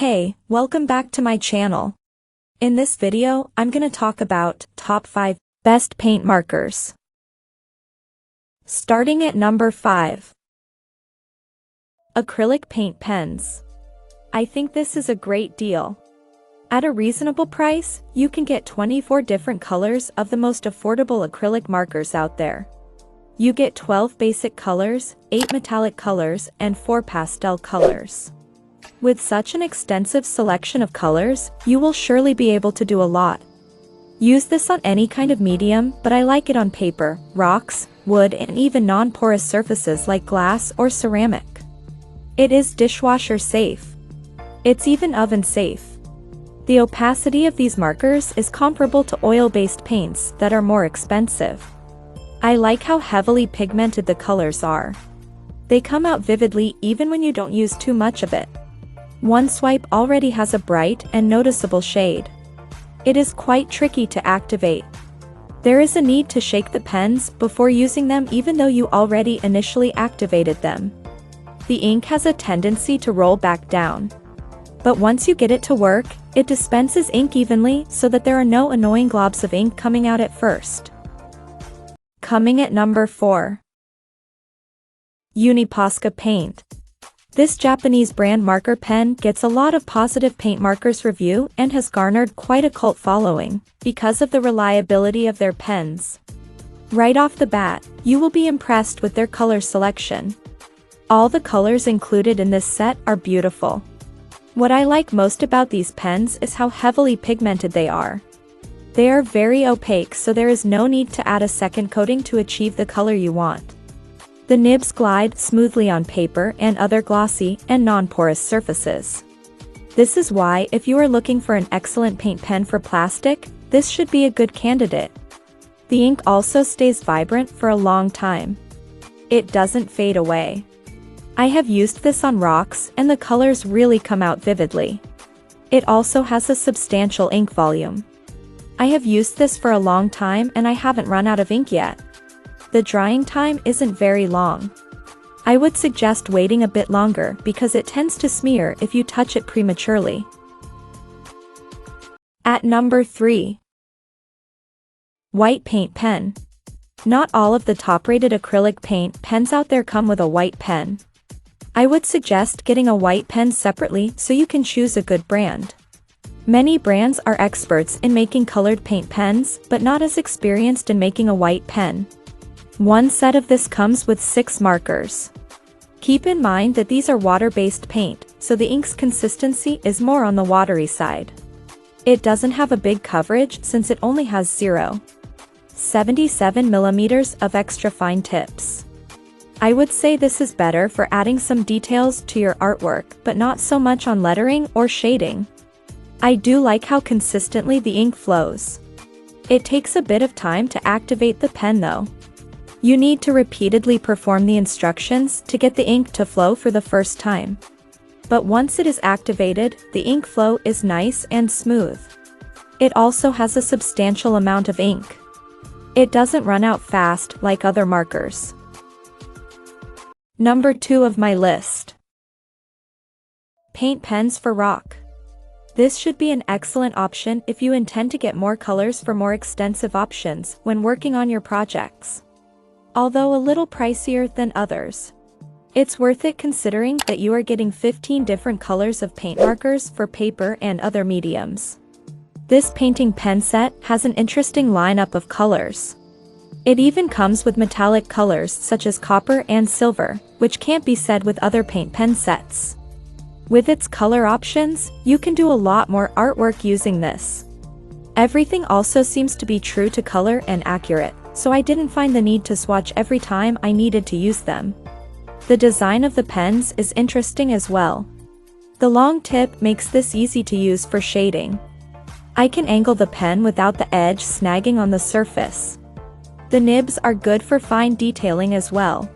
Hey, welcome back to my channel. In this video, I'm gonna talk about top 5 best paint markers. Starting at number 5. Acrylic paint pens. I think this is a great deal. At a reasonable price, you can get 24 different colors of the most affordable acrylic markers out there. You get 12 basic colors, 8 metallic colors, and 4 pastel colors. With such an extensive selection of colors, you will surely be able to do a lot. Use this on any kind of medium, but I like it on paper, rocks, wood, and even non-porous surfaces like glass or ceramic. It is dishwasher safe. It's even oven safe. The opacity of these markers is comparable to oil-based paints that are more expensive. I like how heavily pigmented the colors are. They come out vividly even when you don't use too much of it. One swipe already has a bright and noticeable shade. It is quite tricky to activate. There is a need to shake the pens before using them even though you already initially activated them. The ink has a tendency to roll back down. But once you get it to work, it dispenses ink evenly so that there are no annoying globs of ink coming out at first. Coming at number 4. Unipasca Paint. This Japanese brand marker pen gets a lot of positive paint markers review and has garnered quite a cult following because of the reliability of their pens. Right off the bat, you will be impressed with their color selection. All the colors included in this set are beautiful. What I like most about these pens is how heavily pigmented they are. They are very opaque, so there is no need to add a second coating to achieve the color you want. The nibs glide smoothly on paper and other glossy and non-porous surfaces. This is why if you are looking for an excellent paint pen for plastic, this should be a good candidate. The ink also stays vibrant for a long time. It doesn't fade away. I have used this on rocks and the colors really come out vividly. It also has a substantial ink volume. I have used this for a long time and I haven't run out of ink yet. The drying time isn't very long. I would suggest waiting a bit longer because it tends to smear if you touch it prematurely. At number 3. White paint pen. Not all of the top-rated acrylic paint pens out there come with a white pen. I would suggest getting a white pen separately so you can choose a good brand. Many brands are experts in making colored paint pens, but not as experienced in making a white pen. One set of this comes with 6 markers. Keep in mind that these are water-based paint, so the ink's consistency is more on the watery side. It doesn't have a big coverage since it only has 0.77 millimeters of extra fine tips. I would say this is better for adding some details to your artwork, but not so much on lettering or shading. I do like how consistently the ink flows. It takes a bit of time to activate the pen though. You need to repeatedly perform the instructions to get the ink to flow for the first time. But once it is activated, the ink flow is nice and smooth. It also has a substantial amount of ink. It doesn't run out fast like other markers. Number 2 of my list. Paint pens for rock. This should be an excellent option if you intend to get more colors for more extensive options when working on your projects. Although a little pricier than others. It's worth it considering that you are getting 15 different colors of paint markers for paper and other mediums. This painting pen set has an interesting lineup of colors. It even comes with metallic colors such as copper and silver, which can't be said with other paint pen sets. With its color options, you can do a lot more artwork using this. Everything also seems to be true to color and accurate, so I didn't find the need to swatch every time I needed to use them. The design of the pens is interesting as well. The long tip makes this easy to use for shading. I can angle the pen without the edge snagging on the surface. The nibs are good for fine detailing as well.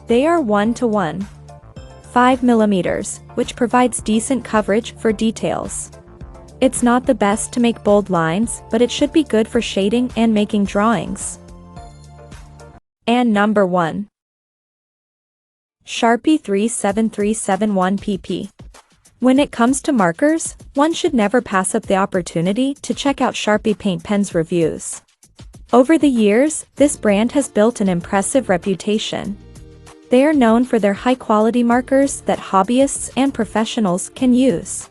They are 1:1. 5 millimeters, which provides decent coverage for details. It's not the best to make bold lines, but it should be good for shading and making drawings. And number 1. Sharpie 37371 pp. When it comes to markers, one should never pass up the opportunity to check out Sharpie paint pens reviews. Over the years, this brand has built an impressive reputation. They are known for their high-quality markers that hobbyists and professionals can use.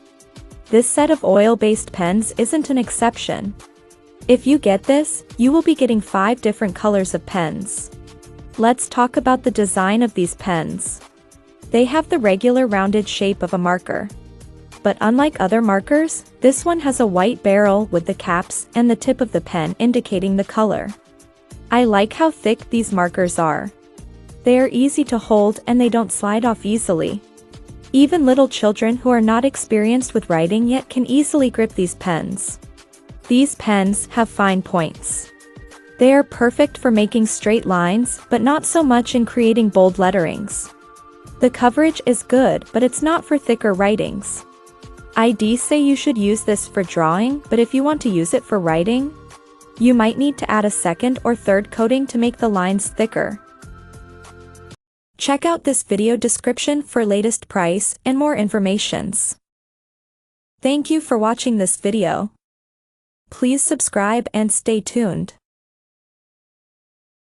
This set of oil-based pens isn't an exception. If you get this, you will be getting 5 different colors of pens. Let's talk about the design of these pens. They have the regular rounded shape of a marker. But unlike other markers, this one has a white barrel with the caps and the tip of the pen indicating the color. I like how thick these markers are. They are easy to hold and they don't slide off easily. Even little children who are not experienced with writing yet can easily grip these pens. These pens have fine points. They are perfect for making straight lines, but not so much in creating bold letterings. The coverage is good, but it's not for thicker writings. I'd say you should use this for drawing, but if you want to use it for writing, you might need to add a second or third coating to make the lines thicker. Check out this video description for latest price and more informations. Thank you for watching this video. Please subscribe and stay tuned.